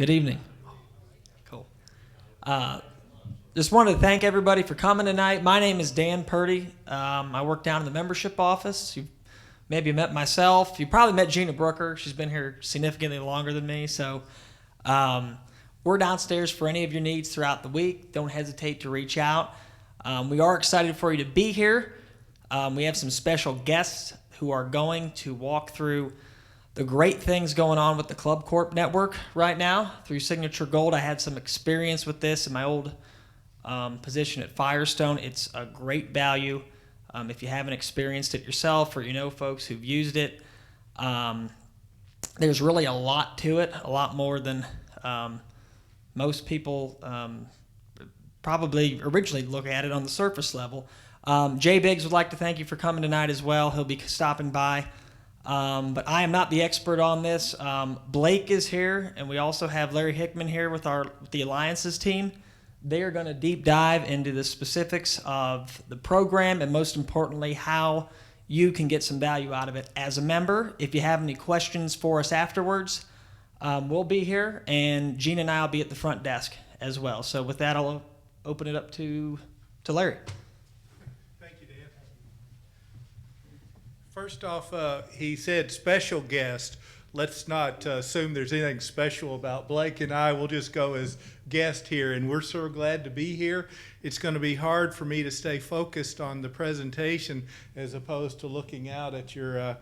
Good evening. Cool. Just wanted to thank everybody for coming tonight. My name is Dan Purdy. I work down in the membership office. You maybe met myself. You probably met Gina Brooker. She's been here significantly longer than me. So we're downstairs for any of your needs throughout the week. Don't hesitate to reach out. We are excited for you to be here. We have some special guests who are going to walk through the great things going on with the Club Corp network right now through Signature Gold. I had some experience with this in my old position at Firestone. It's a great value if you haven't experienced it yourself or you know folks who've used it. There's really a lot to it, a lot more than most people probably originally look at it on the surface level. Jay Biggs would like to thank you for coming tonight as well. He'll be stopping by. But I am not the expert on this. Blake is here, and we also have Larry Hickman here with the Alliances team. They are going to deep dive into the specifics of the program and, most importantly, how you can get some value out of it as a member. If you have any questions for us afterwards, we'll be here, and Gina and I will be at the front desk as well. So with that, I'll open it up to Larry. First off, he said special guest. Let's not assume there's anything special about Blake and I. We'll just go as guest here, and we're so glad to be here. It's going to be hard for me to stay focused on the presentation as opposed to looking out at your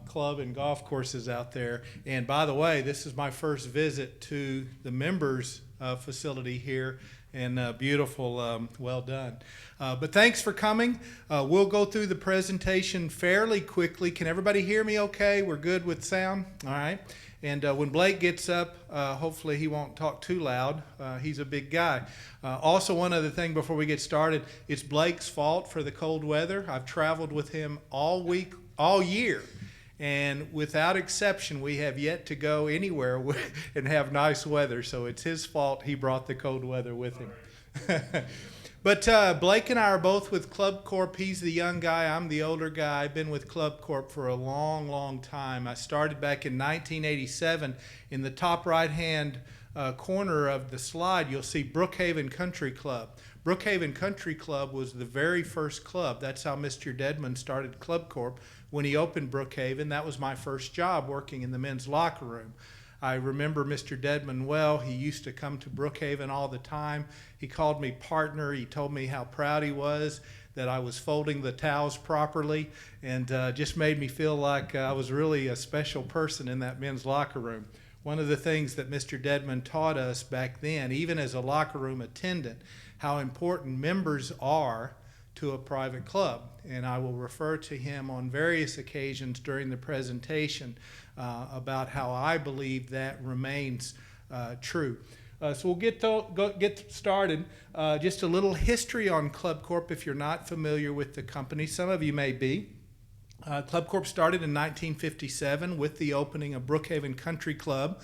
club and golf courses out there. And by the way, this is my first visit to the members facility here. And beautiful, well done. But thanks for coming. We'll go through the presentation fairly quickly. Can everybody hear me okay? We're good with sound? All right. And when Blake gets up, hopefully he won't talk too loud. He's a big guy. Also, one other thing before we get started, it's Blake's fault for the cold weather. I've traveled with him all week, all year. And without exception, we have yet to go anywhere and have nice weather. So it's his fault he brought the cold weather with him. But Blake and I are both with Club Corp. He's the young guy. I'm the older guy. I've been with Club Corp for a long, long time. I started back in 1987. In the top right-hand corner of the slide, you'll see Brookhaven Country Club. Brookhaven Country Club was the very first club. That's how Mr. Dedman started Club Corp. When he opened Brookhaven, that was my first job, working in the men's locker room. I remember Mr. Dedman well. He used to come to Brookhaven all the time. He called me partner. He told me how proud he was that I was folding the towels properly, and just made me feel like I was really a special person in that men's locker room. One of the things that Mr. Dedman taught us back then, even as a locker room attendant, how important members are to a private club. And I will refer to him on various occasions during the presentation about how I believe that remains true. So we'll get started. Just a little history on Club Corp if you're not familiar with the company. Some of you may be. Club Corp started in 1957 with the opening of Brookhaven Country Club.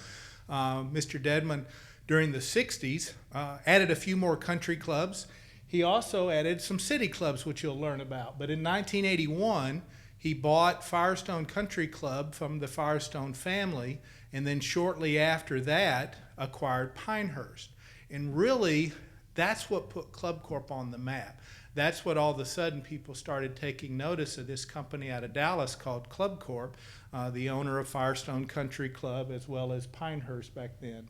Mr. Dedman, during the 60s, added a few more country clubs. He also added some city clubs, which you'll learn about. But in 1981, he bought Firestone Country Club from the Firestone family, and then shortly after that, acquired Pinehurst. And really, that's what put Club Corp on the map. That's what all of a sudden people started taking notice of this company out of Dallas called Club Corp, the owner of Firestone Country Club as well as Pinehurst back then.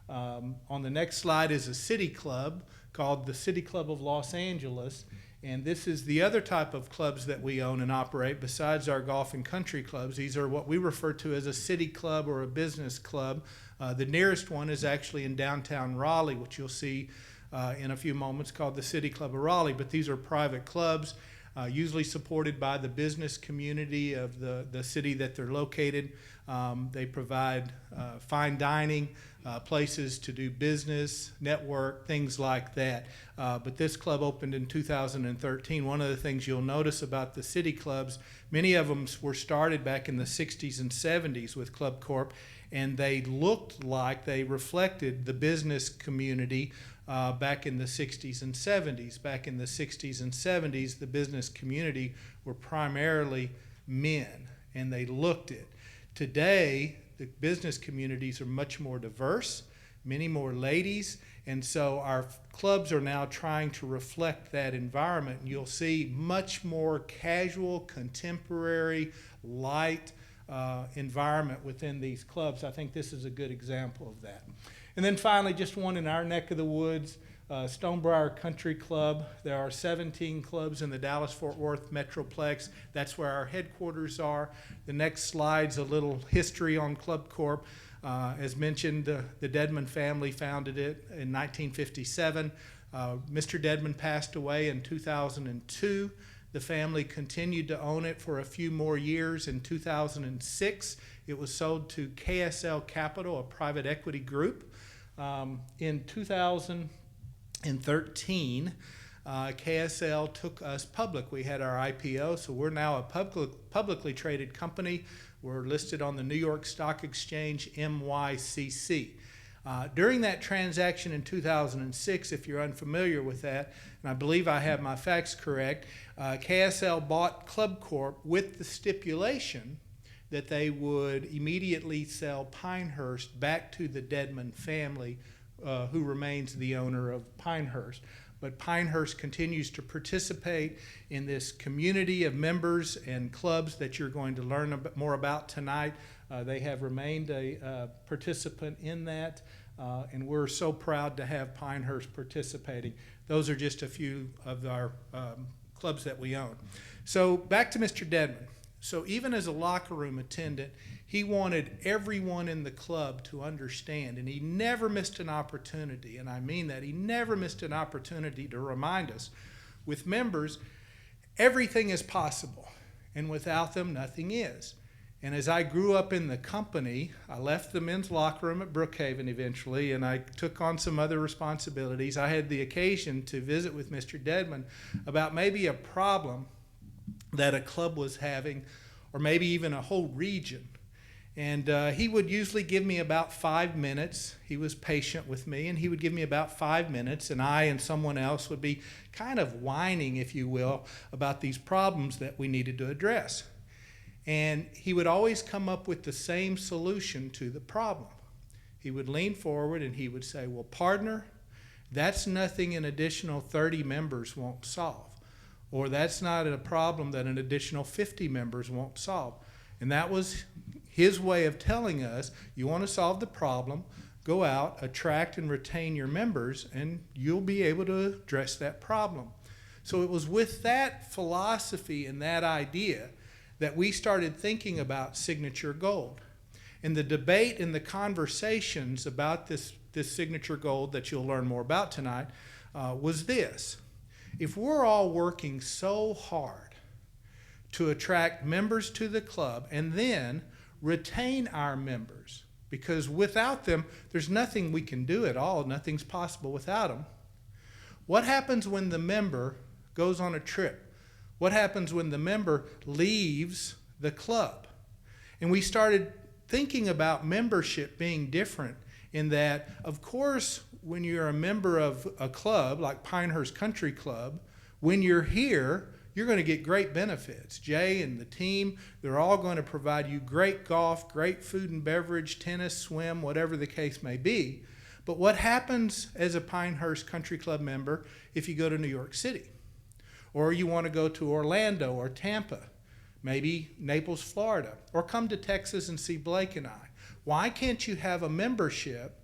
On the next slide is a city club called the City Club of Los Angeles, and this is the other type of clubs that we own and operate besides our golf and country clubs. These are what we refer to as a city club or a business club. The nearest one is actually in downtown Raleigh, which you'll see in a few moments, called the City Club of Raleigh. But these are private clubs, usually supported by the business community of the city that they're located. They provide fine dining, places to do business, network, things like that. But this club opened in 2013. One of the things you'll notice about the city clubs, many of them were started back in the 60s and 70s with Club Corp, and they looked like they reflected the business community back in the 60s and 70s. Back in the 60s and 70s, the business community were primarily men, and they looked it. Today, the business communities are much more diverse. many more ladies. And so our clubs are now trying to reflect that environment. And you'll see much more casual, contemporary, light environment within these clubs. I think this is a good example of that. And then finally, just one in our neck of the woods, Stonebriar Country Club. There are 17 clubs in the Dallas-Fort Worth Metroplex. That's where our headquarters are. The next slide's a little history on Club Corp. As mentioned, the Dedman family founded it in 1957. Mr. Dedman passed away in 2002. The family continued to own it for a few more years. In 2006, it was sold to KSL Capital, a private equity group. In 2013, KSL took us public. We had our IPO, so we're now a publicly traded company. We're listed on the New York Stock Exchange, NYCC. During that transaction in 2006, if you're unfamiliar with that, and I believe I have my facts correct, KSL bought Club Corp with the stipulation that they would immediately sell Pinehurst back to the Dedman family, who remains the owner of Pinehurst. But Pinehurst continues to participate in this community of members and clubs that you're going to learn more about tonight. They have remained a participant in that, and we're so proud to have Pinehurst participating. Those are just a few of our clubs that we own. So back to Mr. Dedman. So even as a locker room attendant, he wanted everyone in the club to understand, and he never missed an opportunity, and I mean that. He never missed an opportunity to remind us, with members, everything is possible, and without them, nothing is. And as I grew up in the company, I left the men's locker room at Brookhaven eventually, and I took on some other responsibilities. I had the occasion to visit with Mr. Dedman about maybe a problem that a club was having, or maybe even a whole region. And he would usually give me about 5 minutes. He was patient with me, and he would give me about 5 minutes, and I and someone else would be kind of whining, if you will, about these problems that we needed to address. And he would always come up with the same solution to the problem. He would lean forward and he would say, well, partner, that's nothing an additional 30 members won't solve. Or that's not a problem that an additional 50 members won't solve. And that was his way of telling us, you want to solve the problem, go out, attract and retain your members, and you'll be able to address that problem. So it was with that philosophy and that idea that we started thinking about Signature Gold. And the debate and the conversations about this Signature Gold that you'll learn more about tonight was this. If we're all working so hard to attract members to the club and then retain our members, because without them, there's nothing we can do at all, nothing's possible without them. What happens when the member goes on a trip? What happens when the member leaves the club? And we started thinking about membership being different in that, of course, when you're a member of a club like Pinehurst Country Club, when you're here, you're going to get great benefits. Jay and the team, they're all going to provide you great golf, great food and beverage, tennis, swim, whatever the case may be. But what happens as a Pinehurst Country Club member if you go to New York City? Or you want to go to Orlando or Tampa, maybe Naples, Florida, or come to Texas and see Blake and I? Why can't you have a membership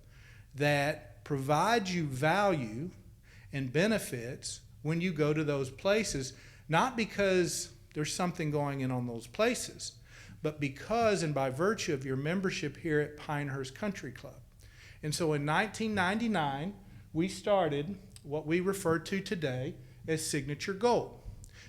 that provides you value and benefits when you go to those places, not because there's something going on those places, but because and by virtue of your membership here at Pinehurst Country Club? And so in 1999, we started what we refer to today as Signature Gold.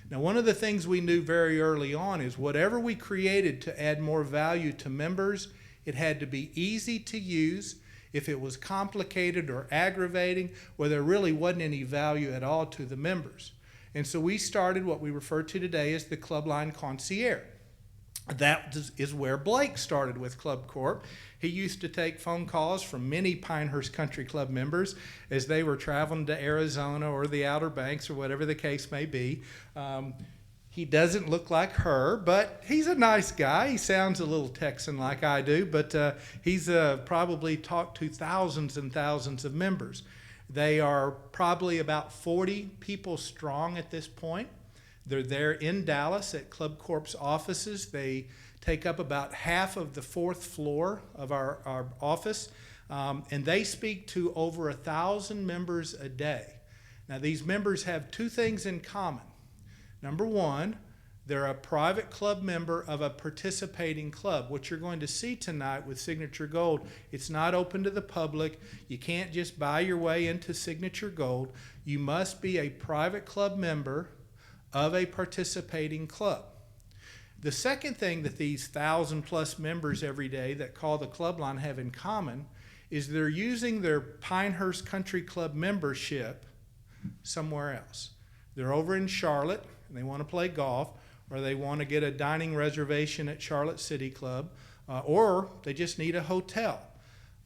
Now, one of the things we knew very early on is whatever we created to add more value to members, it had to be easy to use. If it was complicated or aggravating, well, there really wasn't any value at all to the members. And so we started what we refer to today as the Club Line Concierge. That is where Blake started with Club Corp. He used to take phone calls from many Pinehurst Country Club members as they were traveling to Arizona or the Outer Banks or whatever the case may be. He doesn't look like her, but he's a nice guy. He sounds a little Texan like I do, but he's probably talked to thousands and thousands of members. They are probably about 40 people strong at this point. They're there in Dallas at Club Corp's offices. They take up about half of the 4th floor of our office, and they speak to over 1,000 members a day. Now, these members have 2 things in common. Number one, they're a private club member of a participating club. What you're going to see tonight with Signature Gold, it's not open to the public. You can't just buy your way into Signature Gold. You must be a private club member of a participating club. The second thing that these 1,000+ members every day that call the club line have in common is they're using their Pinehurst Country Club membership somewhere else. They're over in Charlotte and they want to play golf, or they want to get a dining reservation at Charlotte City Club, or they just need a hotel.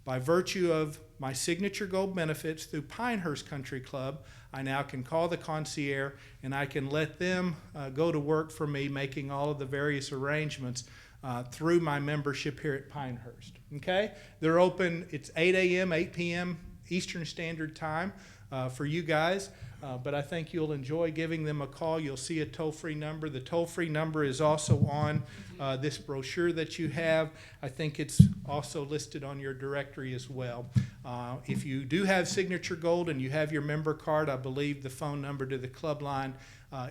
By virtue of my Signature Gold benefits through Pinehurst Country Club, I now can call the concierge and I can let them go to work for me, making all of the various arrangements through my membership here at Pinehurst. Okay? They're open, it's 8 a.m., 8 p.m. Eastern Standard Time for you guys. But I think you'll enjoy giving them a call. You'll see a toll-free number. The toll-free number is also on this brochure that you have. I think it's also listed on your directory as well. If you do have Signature Gold and you have your member card, I believe the phone number to the club line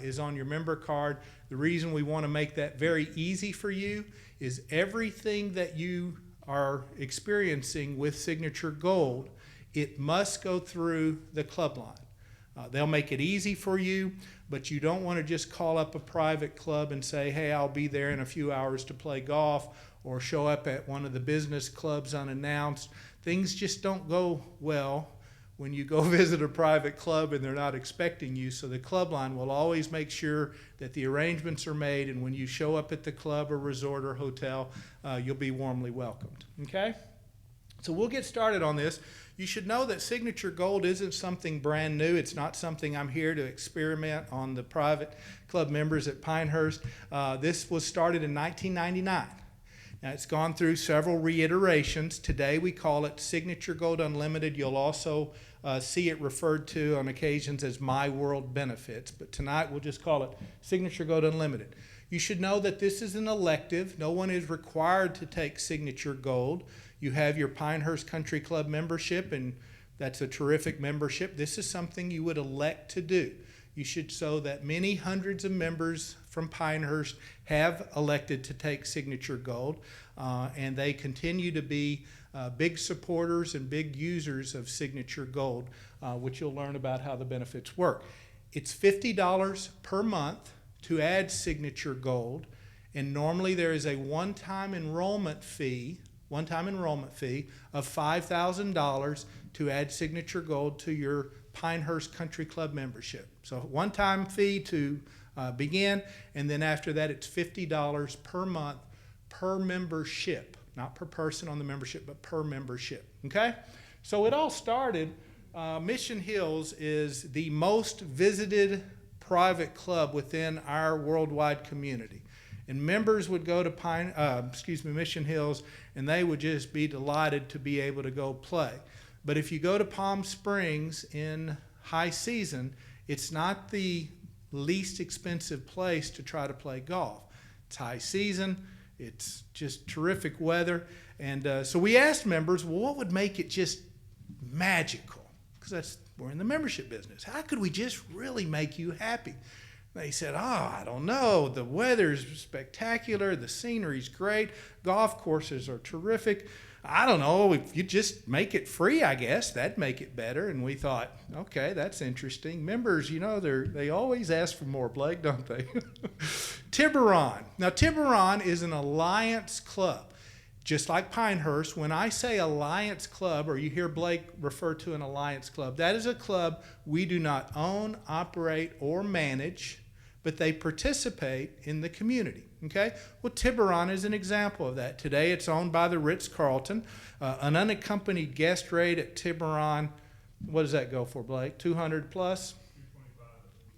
is on your member card. The reason we want to make that very easy for you is everything that you are experiencing with Signature Gold, it must go through the club line. They'll make it easy for you, but you don't want to just call up a private club and say, hey, I'll be there in a few hours to play golf, or show up at one of the business clubs unannounced. Things just don't go well when you go visit a private club and they're not expecting you. So the club line will always make sure that the arrangements are made, and when you show up at the club or resort or hotel, you'll be warmly welcomed. Okay? So we'll get started on this. You should know that Signature Gold isn't something brand new. It's not something I'm here to experiment on the private club members at Pinehurst. This was started in 1999. Now, it's gone through several reiterations. Today we call it Signature Gold Unlimited. You'll also see it referred to on occasions as My World Benefits, but tonight we'll just call it Signature Gold Unlimited. You should know that this is an elective. No one is required to take Signature Gold. You have your Pinehurst Country Club membership, and that's a terrific membership. This is something you would elect to do. You should know that many hundreds of members from Pinehurst have elected to take Signature Gold, and they continue to be big supporters and big users of Signature Gold, which you'll learn about how the benefits work. It's $50 per month to add Signature Gold, and normally there is a one-time enrollment fee of $5,000 to add Signature Gold to your Pinehurst Country Club membership. So one-time fee to begin, and then after that it's $50 per month per membership, not per person on the membership, but per membership. Okay? So it all started, Mission Hills is the most visited private club within our worldwide community. And members would go to Mission Hills, and they would just be delighted to be able to go play. But if you go to Palm Springs in high season, it's not the least expensive place to try to play golf. It's high season, it's just terrific weather, and so we asked members, well, what would make it just magical? Because we're in the membership business. How could we just really make you happy? They said, I don't know. The weather's spectacular. The scenery's great. Golf courses are terrific. I don't know. If you just make it free, I guess, that'd make it better. And we thought, okay, that's interesting. Members, they always ask for more, Blake, don't they? Tiburon. Now, Tiburon is an alliance club. Just like Pinehurst, when I say alliance club, or you hear Blake refer to an alliance club, that is a club we do not own, operate, or manage, but they participate in the community. Okay? Well, Tiburon is an example of that. Today it's owned by the Ritz-Carlton. An unaccompanied guest rate at Tiburon, what does that go for, Blake? 200 plus? 225.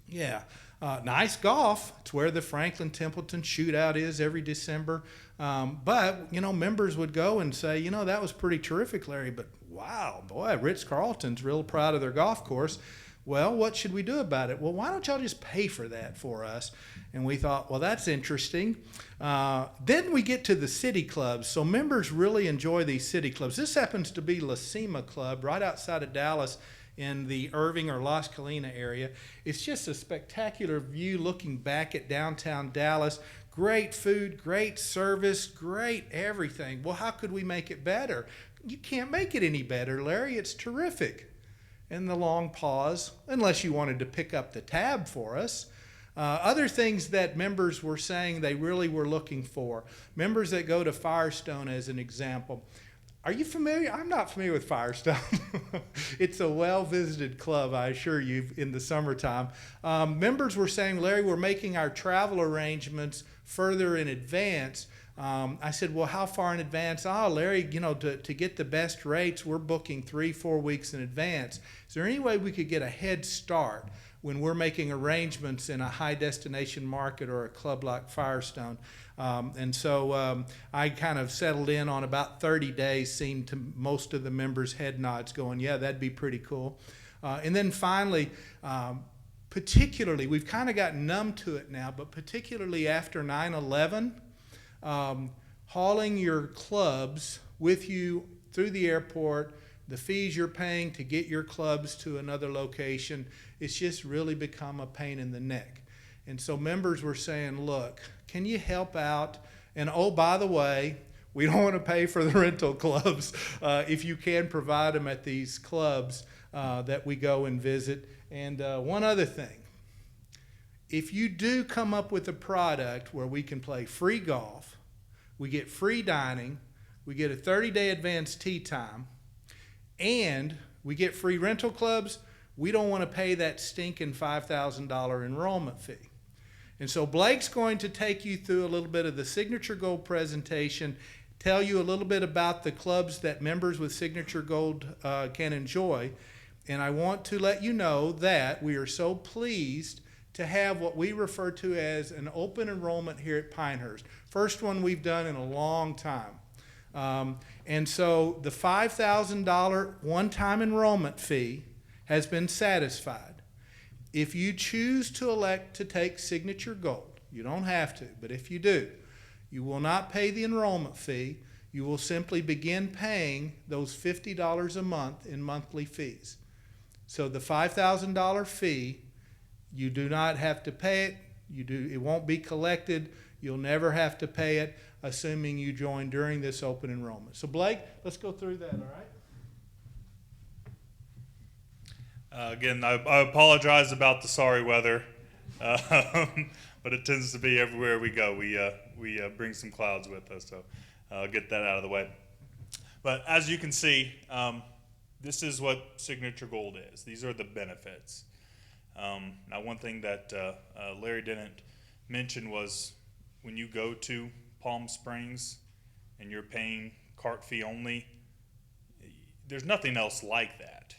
Yeah. Nice golf. It's where the Franklin Templeton shootout is every December. But, members would go and say, that was pretty terrific, Larry, but wow, boy, Ritz-Carlton's real proud of their golf course. Well, what should we do about it? Well, why don't y'all just pay for that for us? And we thought, well, that's interesting. Then we get to the city clubs. So members really enjoy these city clubs. This happens to be La Cima Club right outside of Dallas in the Irving or Las Colinas area. It's just a spectacular view looking back at downtown Dallas. Great food, great service, great everything. Well, how could we make it better? You can't make it any better, Larry. It's terrific. And the long pause, unless you wanted to pick up the tab for us. Other things that members were saying they really were looking for. Members that go to Firestone, as an example. Are you familiar? I'm not familiar with Firestone. It's a well-visited club, I assure you, in the summertime. Members were saying, Larry, we're making our travel arrangements further in advance. I said, well, how far in advance? Oh, Larry, to get the best rates, we're booking 3-4 weeks in advance. Is there any way we could get a head start when we're making arrangements in a high destination market or a club like Firestone? And so I kind of settled in on about 30 days, seemed to most of the members' head nods going, yeah, that'd be pretty cool. And then finally, particularly, we've kind of gotten numb to it now, but particularly after 9/11, hauling your clubs with you through the airport, the fees you're paying to get your clubs to another location, it's just really become a pain in the neck. And so members were saying, look, can you help out? And oh, by the way, we don't want to pay for the rental clubs if you can provide them at these clubs that we go and visit. And one other thing, if you do come up with a product where we can play free golf, we get free dining, we get a 30-day advance tee time, and we get free rental clubs, we don't want to pay that stinking $5,000 enrollment fee. And so Blake's going to take you through a little bit of the Signature Gold presentation, tell you a little bit about the clubs that members with Signature Gold can enjoy. And I want to let you know that we are so pleased to have what we refer to as an open enrollment here at Pinehurst. First one we've done in a long time. And so the $5,000 one-time enrollment fee has been satisfied. If you choose to elect to take Signature Gold, you don't have to, but if you do, you will not pay the enrollment fee. You will simply begin paying those $50 a month in monthly fees. So the $5,000 fee, you do not have to pay it. It won't be collected. You'll never have to pay it, assuming you join during this open enrollment. So Blake, let's go through that, all right? Again, I apologize about the sorry weather, but it tends to be everywhere we go. We bring some clouds with us, so I'll get that out of the way. But as you can see, this is what Signature Gold is. These are the benefits. Now, one thing that Larry didn't mention was when you go to Palm Springs and you're paying cart fee only, there's nothing else like that.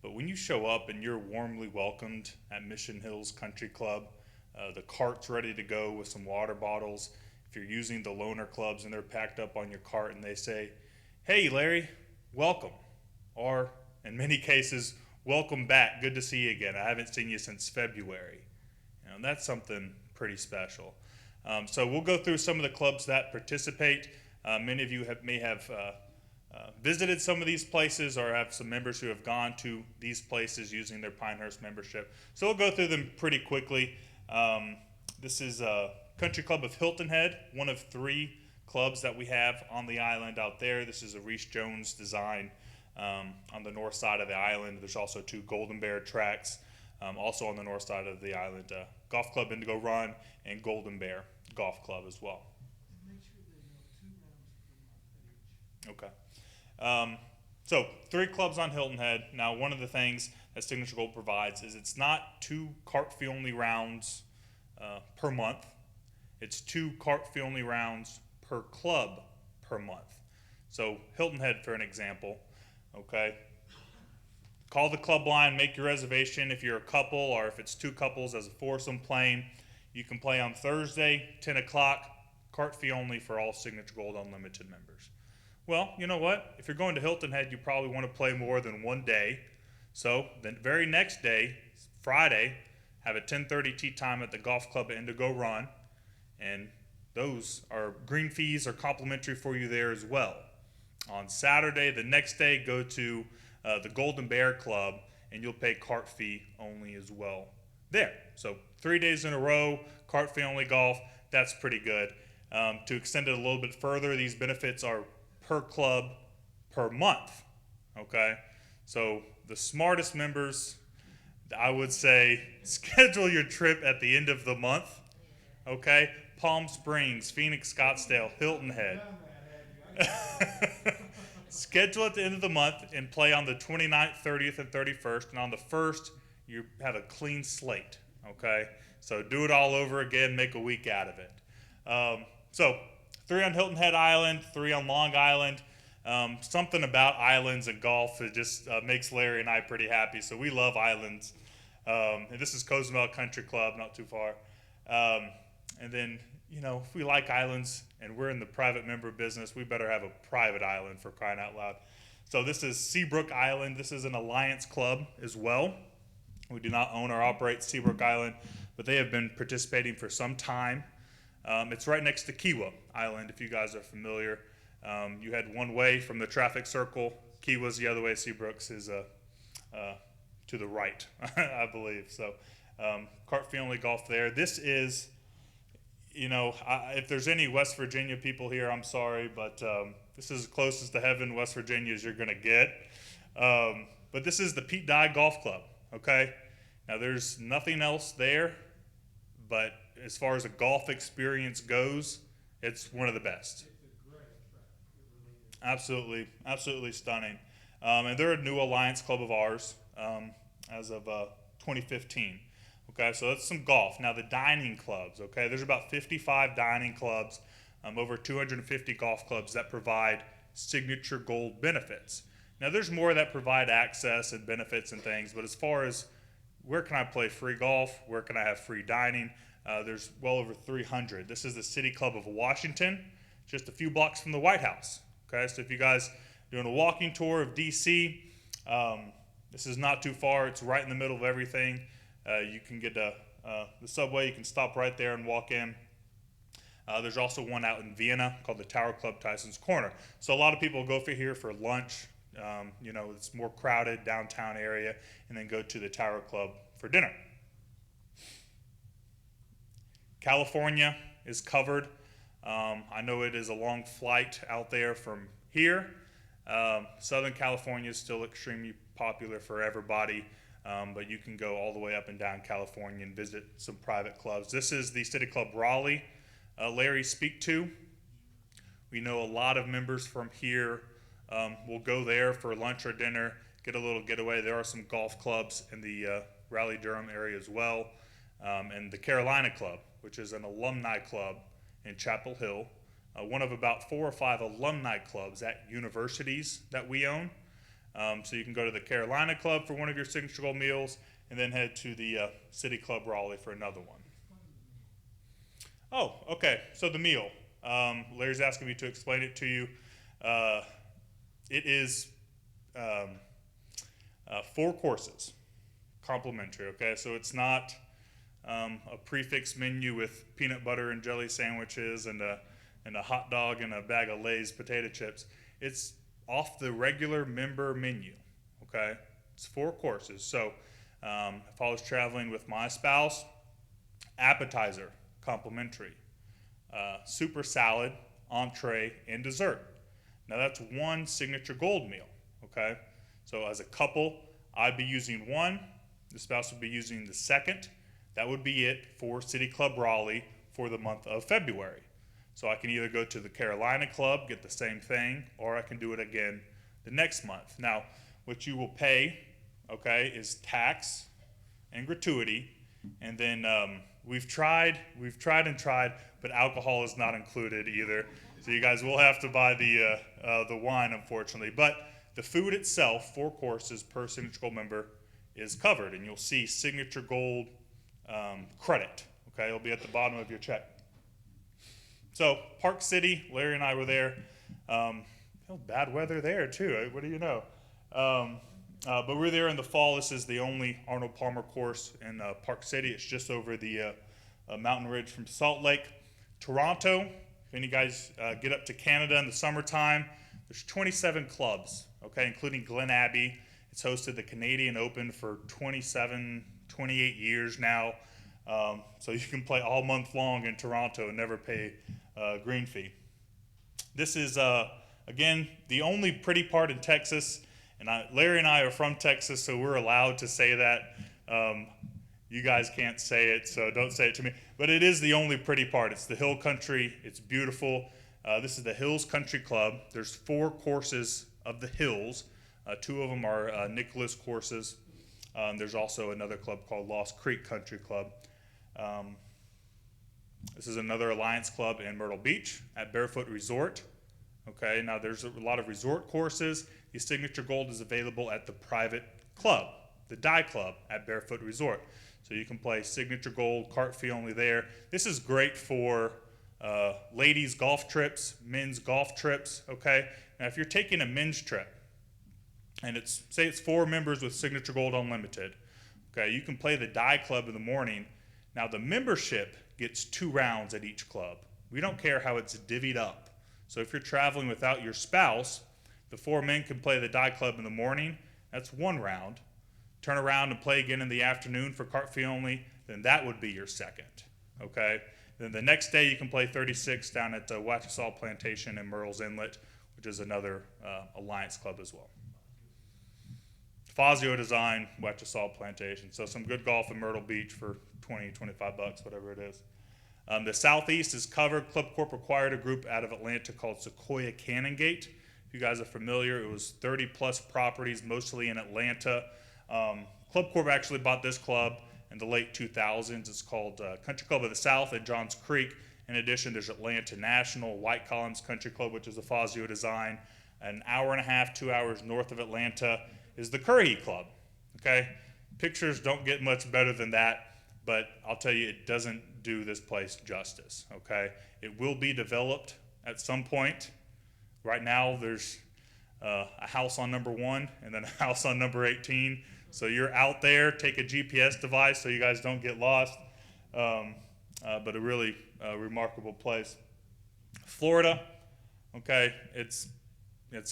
But when you show up and you're warmly welcomed at Mission Hills Country Club, the cart's ready to go with some water bottles. If you're using the loaner clubs and they're packed up on your cart and they say, hey, Larry, welcome. Or in many cases, welcome back. Good to see you again. I haven't seen you since February. That's something pretty special. So we'll go through some of the clubs that participate. Many of you may have visited some of these places or have some members who have gone to these places using their Pinehurst membership. So we'll go through them pretty quickly. This is Country Club of Hilton Head, one of 3 clubs that we have on the island out there. This is a Reese Jones design on the north side of the island. There's also 2 Golden Bear tracks also on the north side of the island. Golf Club Indigo Run and Golden Bear Golf Club as well. Make sure they know 2 rounds per month each. Okay. So 3 clubs on Hilton Head. Now, one of the things that Signature Gold provides is it's not 2 cart fee only rounds per month. It's 2 cart fee only rounds per club per month. So Hilton Head, for an example, okay, call the club line, make your reservation. If you're a couple or if it's two couples as a foursome playing, you can play on Thursday, 10 o'clock, cart fee only for all Signature Gold Unlimited members. Well, you know what? If you're going to Hilton Head, you probably want to play more than one day. So the very next day, Friday, have a 10:30 tee time at the golf club at Indigo Run, and those are green fees are complimentary for you there as well. On Saturday, the next day, go to the Golden Bear Club, and you'll pay cart fee only as well there. So 3 days in a row, cart fee only golf. That's pretty good. To extend it a little bit further, these benefits are per club per month. Okay, so the smartest members, I would say, schedule your trip at the end of the month. Okay, Palm Springs, Phoenix, Scottsdale, Hilton Head. Schedule at the end of the month and play on the 29th, 30th, and 31st. And on the 1st, you have a clean slate. Okay, so do it all over again, make a week out of it. So 3 on Hilton Head Island, 3 on Long Island. Something about islands and golf, it just makes Larry and I pretty happy. So we love islands. And this is Cozumel Country Club, not too far. And then, you know, if we like islands and we're in the private member business, we better have a private island, for crying out loud. So this is Seabrook Island. This is an alliance club as well. We do not own or operate Seabrook Island, but they have been participating for some time. It's right next to Kiwa Island, if you guys are familiar. You head one way from the traffic circle. Kiwa's the other way. Seabrook's is to the right, I believe. So cart fee only golf there. This is, you know, if there's any West Virginia people here, I'm sorry, but this is as close as to heaven, West Virginia, as you're going to get. But this is the Pete Dye Golf Club, okay? Now, there's nothing else there, but as far as a golf experience goes, it's one of the best. Absolutely, absolutely stunning. And they're a new alliance club of ours as of 2015. Okay, so that's some golf. Now the dining clubs, okay, there's about 55 dining clubs, over 250 golf clubs that provide Signature Gold benefits. Now there's more that provide access and benefits and things, but as far as where can I play free golf, where can I have free dining, there's well over 300. This is the City Club of Washington, just a few blocks from the White House. Okay, so if you guys are doing a walking tour of DC, this is not too far. It's right in the middle of everything. You can get the subway. You can stop right there and walk in. There's also one out in Vienna called the Tower Club Tyson's Corner. So a lot of people go for here for lunch. You know, it's more crowded downtown area, and then go to the Tower Club for dinner. California is covered. I know it is a long flight out there from here. Southern California is still extremely popular for everybody. But you can go all the way up and down California and visit some private clubs. This is the City Club Raleigh. Larry speak to. We know a lot of members from here will go there for lunch or dinner, get a little getaway. There are some golf clubs in the Raleigh-Durham area as well. And the Carolina Club, which is an alumni club in Chapel Hill. One of about 4 or 5 alumni clubs at universities that we own. So you can go to the Carolina Club for one of your Signature Gold meals, and then head to the City Club Raleigh for another one. Oh, okay. So the meal. Larry's asking me to explain it to you. It is 4 courses, complimentary. Okay, so it's not a prefix menu with peanut butter and jelly sandwiches and a hot dog and a bag of Lay's potato chips. It's off the regular member menu, okay? It's 4 courses. So if I was traveling with my spouse, appetizer, complimentary, super salad, entree, and dessert. Now that's 1 Signature Gold meal, okay? So as a couple, I'd be using 1, the spouse would be using the 2nd. That would be it for City Club Raleigh for the month of February. So I can either go to the Carolina Club, get the same thing, or I can do it again the next month. Now, what you will pay, okay, is tax and gratuity, and then we've tried, but alcohol is not included either. So you guys will have to buy the wine, unfortunately. But the food itself, 4 courses per Signature Gold member, is covered, and you'll see Signature Gold credit. Okay, it'll be at the bottom of your check. So Park City, Larry and I were there. Bad weather there too. What do you know? But we're there in the fall. This is the only Arnold Palmer course in Park City. It's just over the mountain ridge from Salt Lake. Toronto, if any guys get up to Canada in the summertime, there's 27 clubs, okay, including Glen Abbey. It's hosted the Canadian Open for 28 years now. So you can play all month long in Toronto and never pay green fee. This is, again, the only pretty part in Texas. And Larry and I are from Texas, so we're allowed to say that. You guys can't say it, so don't say it to me. But it is the only pretty part. It's the hill country. It's beautiful. This is the Hills Country Club. There's 4 courses of the hills. 2 of them are Nicholas courses. There's also another club called Lost Creek Country Club. This is another Alliance Club in Myrtle Beach at Barefoot Resort. Okay, now there's a lot of resort courses. The Signature Gold is available at the private club, the Die Club at Barefoot Resort. So you can play Signature Gold, cart fee only there. This is great for ladies' golf trips, men's golf trips, okay? Now if you're taking a men's trip, and say it's 4 members with Signature Gold Unlimited, okay, you can play the Die Club in the morning. Now the membership gets 2 rounds at each club. We don't care how it's divvied up. So if you're traveling without your spouse, the 4 men can play the Die Club in the morning. That's 1 round. Turn around and play again in the afternoon for cart fee only, then that would be your second, okay? Then the next day you can play 36 down at Wachesaw Plantation and Murrells Inlet, which is another Alliance Club as well. Fazio Design, Wachesaw Plantation. So some good golf in Myrtle Beach for 20, 25 bucks, whatever it is. The Southeast is covered. Club Corp acquired a group out of Atlanta called Sequoia Canongate. If you guys are familiar, it was 30 plus properties, mostly in Atlanta. Club Corp actually bought this club in the late 2000s. It's called Country Club of the South at Johns Creek. In addition, there's Atlanta National, White Columns Country Club, which is a Fazio design. An hour and a half, 2 hours north of Atlanta is the Currahee Club, okay? Pictures don't get much better than that, but I'll tell you, it doesn't do this place justice, okay? It will be developed at some point. Right now, there's a house on number 1 and then a house on number 18. So you're out there, take a GPS device so you guys don't get lost. But a really remarkable place. Florida, okay, it's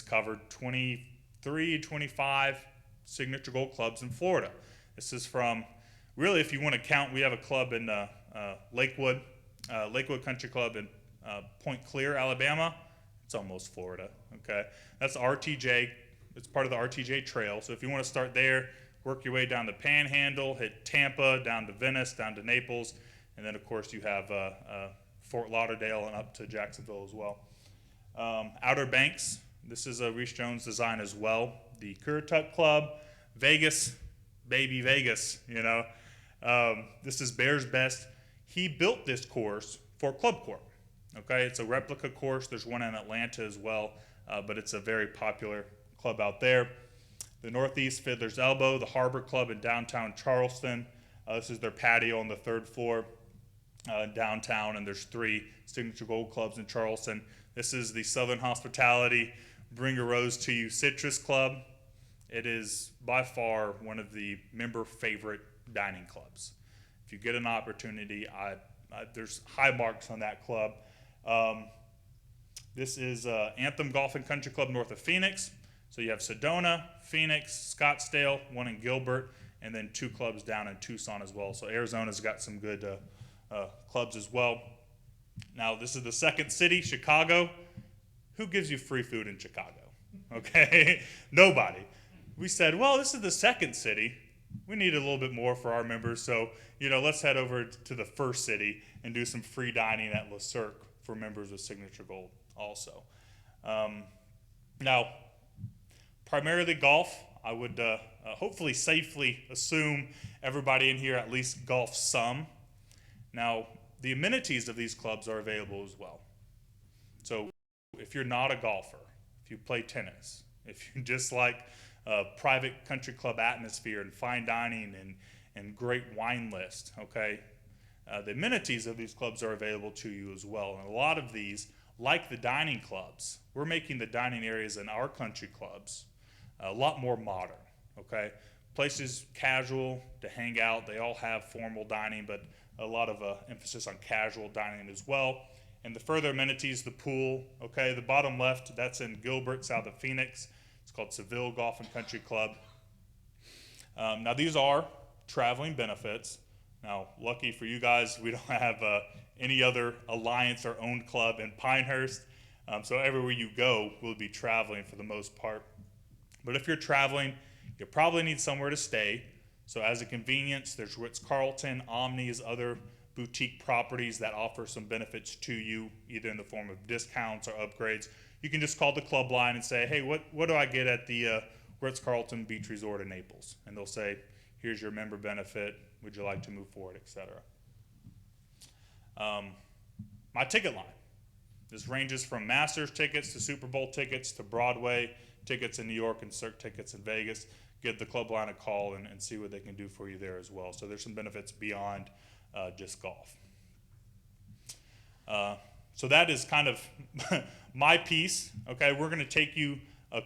covered 23, 25 Signature Gold clubs in Florida. This is from, really, if you want to count, we have a club in Lakewood Country Club in Point Clear, Alabama. It's almost Florida, okay? That's RTJ. It's part of the RTJ Trail. So if you want to start there, work your way down the Panhandle, hit Tampa, down to Venice, down to Naples, and then, of course, you have Fort Lauderdale and up to Jacksonville as well. Outer Banks, this is a Reese Jones design as well. The Currituck Club, Vegas, baby Vegas, you know. This is Bear's Best. He built this course for Club Corp. Okay, it's a replica course. There's one in Atlanta as well, but it's a very popular club out there. The Northeast Fiddler's Elbow, the Harbor Club in downtown Charleston. This is their patio on the 3rd floor downtown, and there's 3 Signature Gold clubs in Charleston. This is the Southern Hospitality Bring a Rose to You Citrus Club. It is by far one of the member favorite dining clubs. If you get an opportunity, there's high marks on that club. This is Anthem Golf and Country Club north of Phoenix. So you have Sedona, Phoenix, Scottsdale, one in Gilbert, and then 2 clubs down in Tucson as well. So Arizona's got some good clubs as well. Now this is the second city, Chicago. Who gives you free food in Chicago? Okay, nobody. We said, well, this is the second city. We need a little bit more for our members, so let's head over to the first city and do some free dining at Le Cirque for members with Signature Gold also. Now, primarily golf. I would hopefully safely assume everybody in here at least golfs some. Now, the amenities of these clubs are available as well. So if you're not a golfer, if you play tennis, if you just like private country club atmosphere and fine dining and great wine list, okay, the amenities of these clubs are available to you as well. And a lot of these, like the dining clubs, we're making the dining areas in our country clubs a lot more modern, okay? Places casual to hang out. They all have formal dining, but a lot of emphasis on casual dining as well. And the further amenities, the pool, okay? The bottom left, that's in Gilbert, south of Phoenix. It's called Seville Golf and Country Club. Now, these are traveling benefits. Now, lucky for you guys, we don't have any other alliance or owned club in Pinehurst. So everywhere you go, we'll be traveling for the most part. But if you're traveling, you probably need somewhere to stay. So as a convenience, there's Ritz-Carlton, Omni's, other boutique properties that offer some benefits to you, either in the form of discounts or upgrades. You can just call the club line and say, hey, what do I get at the Ritz-Carlton Beach Resort in Naples? And they'll say, here's your member benefit. Would you like to move forward, etc. My ticket line. This ranges from Masters tickets to Super Bowl tickets to Broadway tickets in New York and Cirque tickets in Vegas. Give the club line a call and see what they can do for you there as well. So there's some benefits beyond just golf. So that is kind of my piece. Okay, we're going to take you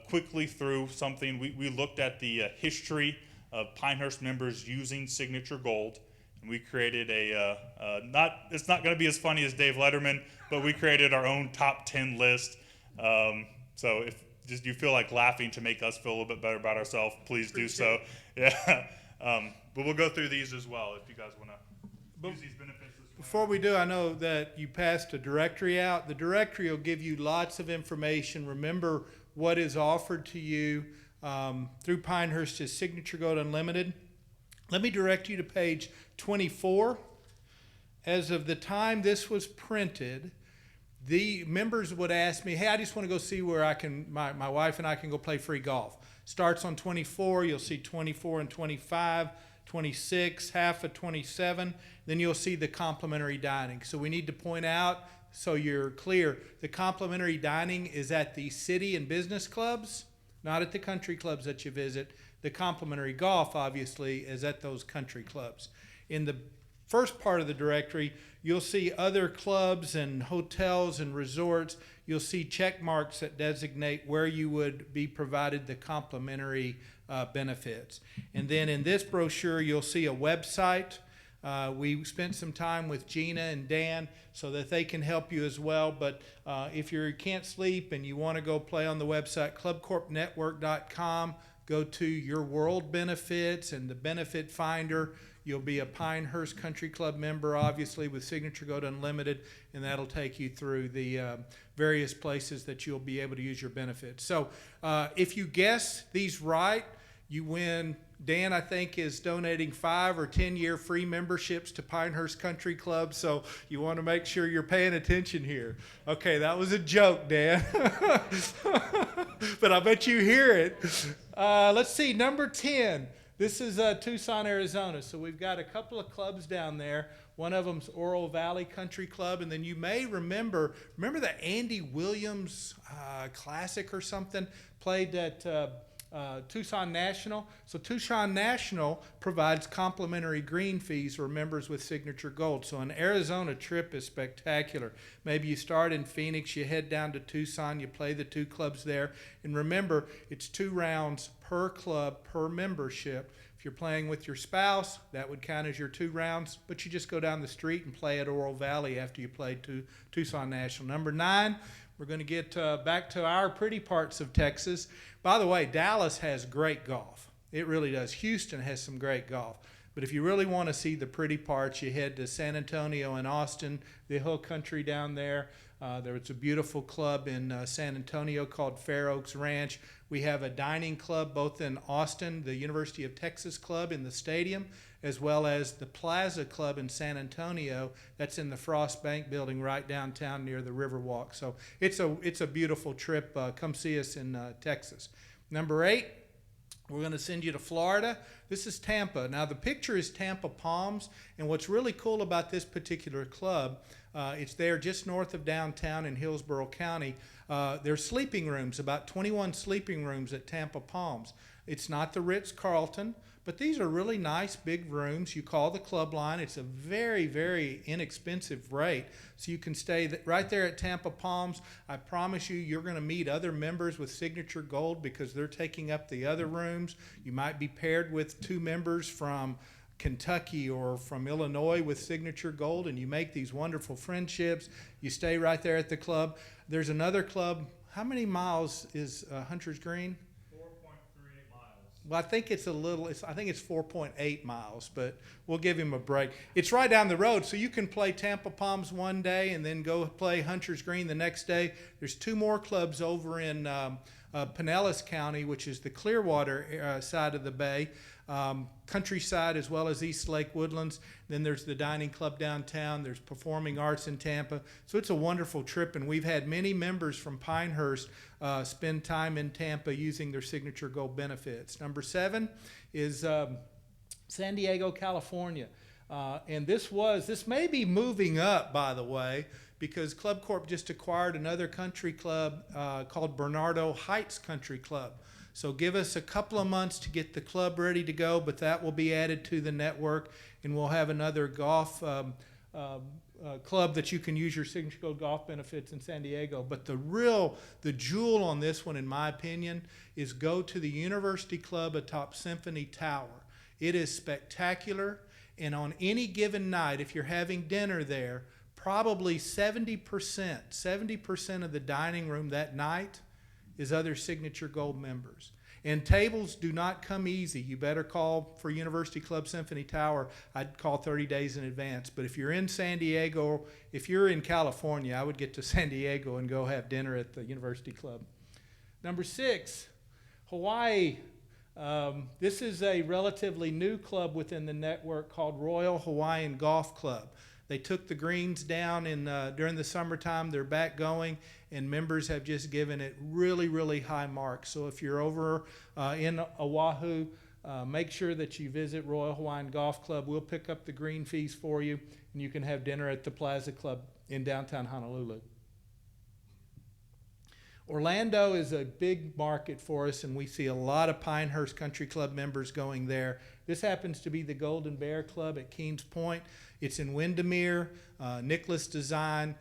quickly through something. We looked at the history of Pinehurst members using Signature Gold, and we created it's not going to be as funny as Dave Letterman, but we created our own top 10 list. So if just you feel like laughing to make us feel a little bit better about ourselves, please do so. Yeah, but we'll go through these as well if you guys want to use these benefits as well. Before we do, I know that you passed a directory out. The directory will give you lots of information. Remember what is offered to you through Pinehurst is Signature Gold Unlimited. Let me direct you to page 24. As of the time this was printed, the members would ask me, hey, I just want to go see where I can, my wife and I can go play free golf. Starts on 24, you'll see 24 and 25, 26, half of 27, then you'll see the complimentary dining. So we need to point out, so you're clear, the complimentary dining is at the city and business clubs, not at the country clubs that you visit. The complimentary golf, obviously, is at those country clubs. In the first part of the directory, you'll see other clubs and hotels and resorts. You'll see check marks that designate where you would be provided the complimentary benefits. And then in this brochure, you'll see a website. We spent some time with Gina and Dan so that they can help you as well. But if you can't sleep and you want to go play on the website, clubcorpnetwork.com, go to your world benefits and the benefit finder. You'll be a Pinehurst Country Club member, obviously, with Signature Gold Unlimited, and that'll take you through the various places that you'll be able to use your benefits. So if you guess these right, you win. Dan, I think, is donating 5 or 10-year free memberships to Pinehurst Country Club, so you want to make sure you're paying attention here. Okay, that was a joke, Dan. But I bet you hear it. Let's see, number 10. This is Tucson, Arizona. So we've got a couple of clubs down there. One of them's Oro Valley Country Club. And then you may remember the Andy Williams Classic or something played at Tucson National. So Tucson National provides complimentary green fees for members with Signature Gold. So an Arizona trip is spectacular. Maybe you start in Phoenix, you head down to Tucson, you play the 2 clubs there. And remember, it's 2 rounds per club per membership. If you're playing with your spouse, that would count as your 2 rounds, but you just go down the street and play at Oro Valley after you played Tucson National. Number 9, we're going to get back to our pretty parts of Texas. By the way, Dallas has great golf. It really does. Houston has some great golf. But if you really want to see the pretty parts, you head to San Antonio and Austin, the hill country down there. There's a beautiful club in San Antonio called Fair Oaks Ranch. We have a dining club both in Austin, the University of Texas Club in the stadium, as well as the Plaza Club in San Antonio. That's in the Frost Bank building right downtown near the Riverwalk. So it's a beautiful trip. Come see us in Texas. Number 8. We're going to send you to Florida. This is Tampa. Now the picture is Tampa Palms, and what's really cool about this particular club, it's there just north of downtown in Hillsborough County. There's sleeping rooms, about 21 sleeping rooms at Tampa Palms. It's not the Ritz-Carlton, but these are really nice big rooms. You call the club line. It's a very, very inexpensive rate. So you can stay right there at Tampa Palms. I promise you, you're going to meet other members with Signature Gold because they're taking up the other rooms. You might be paired with 2 members from Kentucky or from Illinois with Signature Gold, and you make these wonderful friendships. You stay right there at the club. There's another club. How many miles is Hunter's Green? Well, I think it's I think it's 4.8 miles, but we'll give him a break. It's right down the road, so you can play Tampa Palms one day and then go play Hunter's Green the next day. There's 2 more clubs over in Pinellas County, which is the Clearwater side of the bay, Countryside as well as East Lake Woodlands. Then there's the dining club downtown. There's performing arts in Tampa. So it's a wonderful trip, and we've had many members from Pinehurst spend time in Tampa using their Signature Gold benefits. Number 7 is San Diego, California. And this may be moving up, by the way, because Club Corp just acquired another country club called Bernardo Heights Country Club. So give us a couple of months to get the club ready to go, but that will be added to the network, and we'll have another golf club that you can use your Signature Gold golf benefits in San Diego. But the jewel on this one, in my opinion, is go to the University Club atop Symphony Tower. It is spectacular, and on any given night, if you're having dinner there, probably 70% of the dining room that night is other Signature Gold members. And tables do not come easy. You better call for University Club Symphony Tower. I'd call 30 days in advance. But if you're in San Diego, if you're in California, I would get to San Diego and go have dinner at the University Club. Number 6, Hawaii. This is a relatively new club within the network called Royal Hawaiian Golf Club. They took the greens down during the summertime. They're back going, and members have just given it really, really high marks. So if you're over in Oahu, make sure that you visit Royal Hawaiian Golf Club. We'll pick up the green fees for you, and you can have dinner at the Plaza Club in downtown Honolulu. Orlando is a big market for us, and we see a lot of Pinehurst Country Club members going there. This happens to be the Golden Bear Club at Keens Point. It's in Windermere, Nicholas design,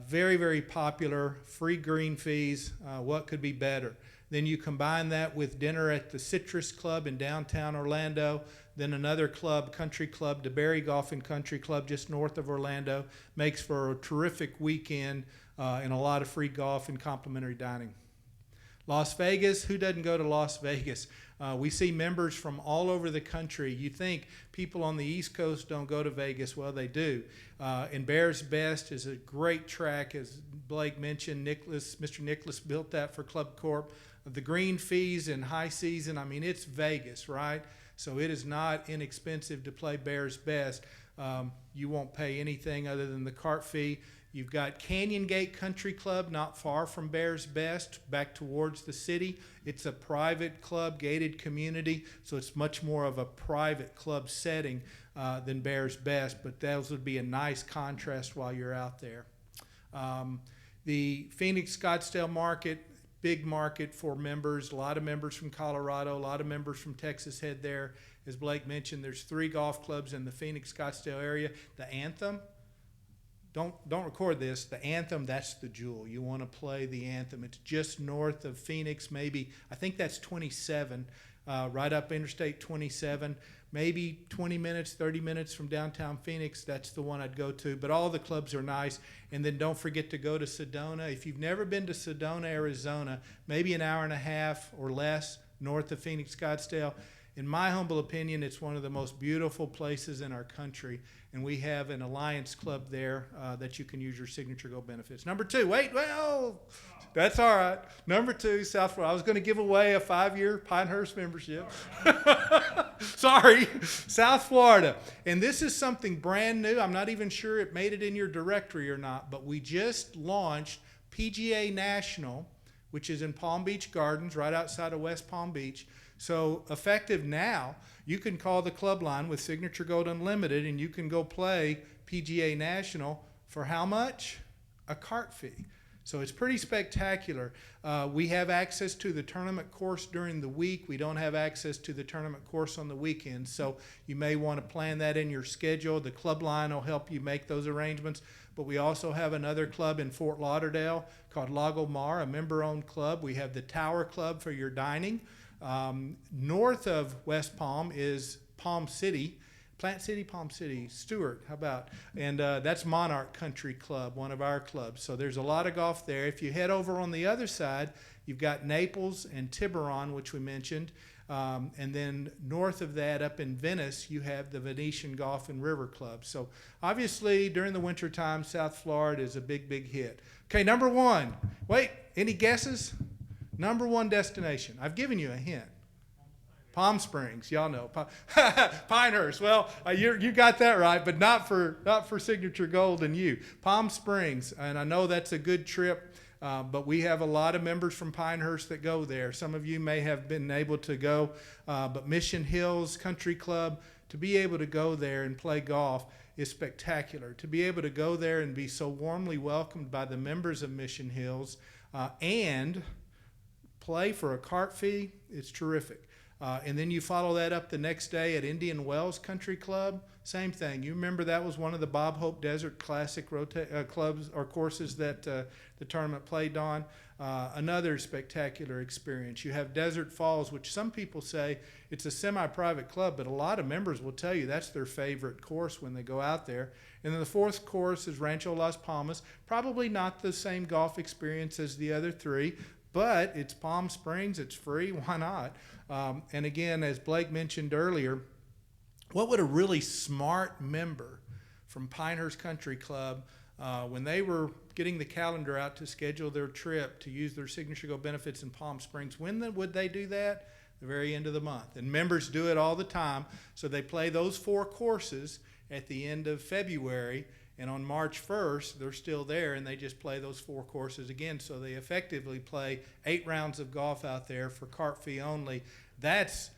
very, very popular, free green fees. What could be better? Then you combine that with dinner at the Citrus Club in downtown Orlando, then another club, Country Club, DeBerry Golf and Country Club just north of Orlando, makes for a terrific weekend and a lot of free golf and complimentary dining. Las Vegas, who doesn't go to Las Vegas? We see members from all over the country. You think people on the East Coast don't go to Vegas. Well, they do. And Bears Best is a great track, as Blake mentioned. Mr. Nicholas built that for Club Corp. The green fees in high season, I mean, it's Vegas, right? So it is not inexpensive to play Bears Best. You won't pay anything other than the cart fee. You've got Canyon Gate Country Club, not far from Bears Best, back towards the city. It's a private club, gated community, so it's much more of a private club setting than Bears Best, but those would be a nice contrast while you're out there. The Phoenix Scottsdale market, big market for members. A lot of members from Colorado, a lot of members from Texas head there. As Blake mentioned, there's 3 golf clubs in the Phoenix Scottsdale area. The Anthem, don't record this. The Anthem, that's the jewel. You want to play the Anthem. It's just north of Phoenix, maybe. I think that's 27, right up Interstate 27. Maybe 20 minutes, 30 minutes from downtown Phoenix. That's the one I'd go to. But all the clubs are nice. And then don't forget to go to Sedona. If you've never been to Sedona, Arizona, maybe an hour and a half or less north of Phoenix, Scottsdale. In my humble opinion, it's one of the most beautiful places in our country, and we have an Alliance Club there that you can use your Signature Gold benefits. Number 2, that's all right. Number 2, South Florida. I was going to give away a 5-year Pinehurst membership. Sorry, South Florida. And this is something brand new. I'm not even sure it made it in your directory or not, but we just launched PGA National, which is in Palm Beach Gardens, right outside of West Palm Beach. So effective now, you can call the club line with Signature Gold Unlimited, and you can go play PGA National for how much? A cart fee. So it's pretty spectacular. We have access to the tournament course during the week. We don't have access to the tournament course on the weekends. So you may want to plan that in your schedule. The club line will help you make those arrangements. But we also have another club in Fort Lauderdale called Lago Mar, a member-owned club. We have the Tower Club for your dining. North of West Palm is Palm City. Plant City, Palm City, Stewart, how about? And that's Monarch Country Club, one of our clubs. So there's a lot of golf there. If you head over on the other side, you've got Naples and Tiburon, which we mentioned. And then north of that, up in Venice, you have the Venetian Golf and River Club. So obviously, during the wintertime, South Florida is a big, big hit. Okay, number one. Wait, any guesses? Number one destination. I've given you a hint. Palm Springs, y'all know. Pinehurst. Well, you got that right, but not for Signature Gold and you. Palm Springs, and I know that's a good trip, but we have a lot of members from Pinehurst that go there. Some of you may have been able to go, but Mission Hills Country Club, to be able to go there and play golf is spectacular. To be able to go there and be so warmly welcomed by the members of Mission Hills and play for a cart fee, it's terrific. And then you follow that up the next day at Indian Wells Country Club. Same thing. You remember that was one of the Bob Hope Desert Classic clubs or courses that the tournament played on. Another spectacular experience. You have Desert Falls, which some people say it's a semi-private club, but a lot of members will tell you that's their favorite course when they go out there. And then the fourth course is Rancho Las Palmas. Probably not the same golf experience as the other three, but it's Palm Springs, it's free, why not? And again, as Blake mentioned earlier, what would a really smart member from Pinehurst Country Club, when they were getting the calendar out to schedule their trip to use their Signature Gold benefits in Palm Springs, when would they do that? The very end of the month. And members do it all the time, so they play those 4 courses at the end of February. And on March 1st, they're still there, and they just play those 4 courses again. So they effectively play 8 rounds of golf out there for cart fee only. That's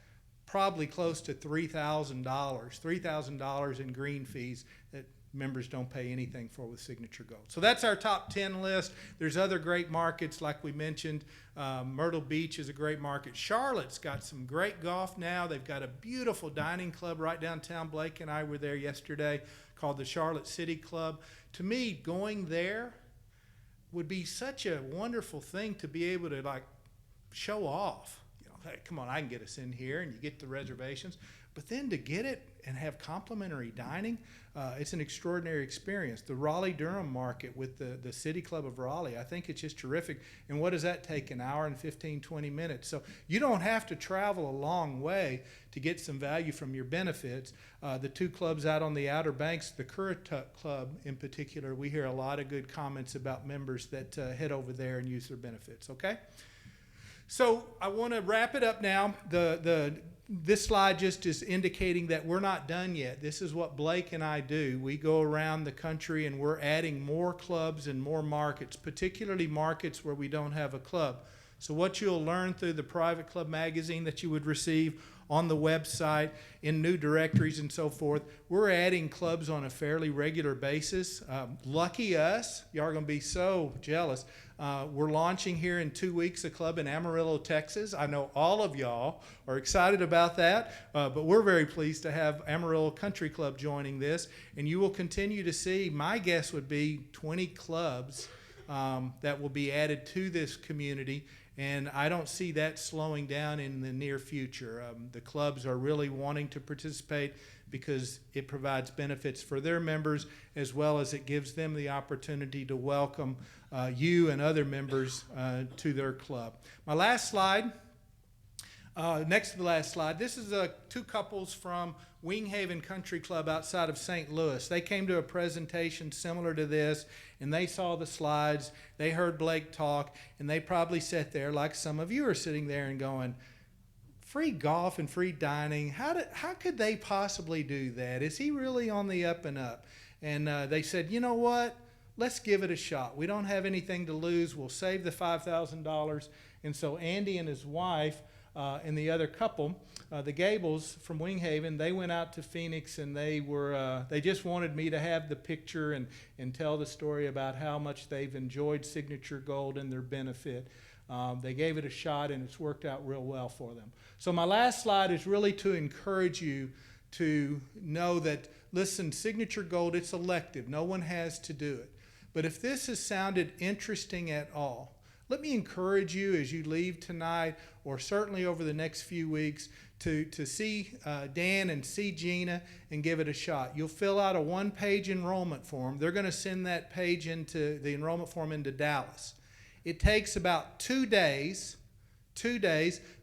probably close to $3,000 in green fees that members don't pay anything for with Signature Gold. So that's our top 10 list. There's other great markets like we mentioned. Myrtle Beach is a great market. Charlotte's got some great golf now. They've got a beautiful dining club right downtown. Blake and I were there yesterday, called the Charlotte City Club. To me, going there would be such a wonderful thing to be able to like show off. You know, hey, come on, I can get us in here, and you get the reservations. But then to get it and have complimentary dining, it's an extraordinary experience. The Raleigh-Durham market with the City Club of Raleigh, I think it's just terrific. And what does that take? An hour and 15, 20 minutes. So you don't have to travel a long way to get some value from your benefits. The 2 clubs out on the Outer Banks, the Currituck Club in particular, we hear a lot of good comments about members that head over there and use their benefits, okay? So I want to wrap it up now. This slide just is indicating that we're not done yet. This is what Blake and I do. We go around the country and we're adding more clubs and more markets, particularly markets where we don't have a club. So what you'll learn through the private club magazine that you would receive on the website, in new directories and so forth, we're adding clubs on a fairly regular basis. Lucky us, y'all are going to be so jealous. We're launching here in 2 weeks a club in Amarillo, Texas. I know all of y'all are excited about that, but we're very pleased to have Amarillo Country Club joining this. And you will continue to see, my guess would be 20 clubs that will be added to this community. And I don't see that slowing down in the near future. The clubs are really wanting to participate because it provides benefits for their members, as well as it gives them the opportunity to welcome you and other members to their club. My last slide, next to the last slide, this is 2 couples from Winghaven Country Club outside of St. Louis. They came to a presentation similar to this, and they saw the slides, they heard Blake talk, and they probably sat there like some of you are sitting there and going, free golf and free dining, how could they possibly do that? Is he really on the up and up? And they said, you know what? let's give it a shot. We don't have anything to lose. We'll save the $5,000. And so Andy and his wife and the other couple, the Gables from Winghaven, they went out to Phoenix, and they just wanted me to have the picture and tell the story about how much they've enjoyed Signature Gold and their benefit. They gave it a shot, and it's worked out real well for them. So my last slide is really to encourage you to know that, listen, Signature Gold, it's elective. No one has to do it. But if this has sounded interesting at all, let me encourage you as you leave tonight, or certainly over the next few weeks, to see Dan and see Gina and give it a shot. You'll fill out a one-page enrollment form. They're going to send that page into the enrollment form into Dallas. It takes about 2 days,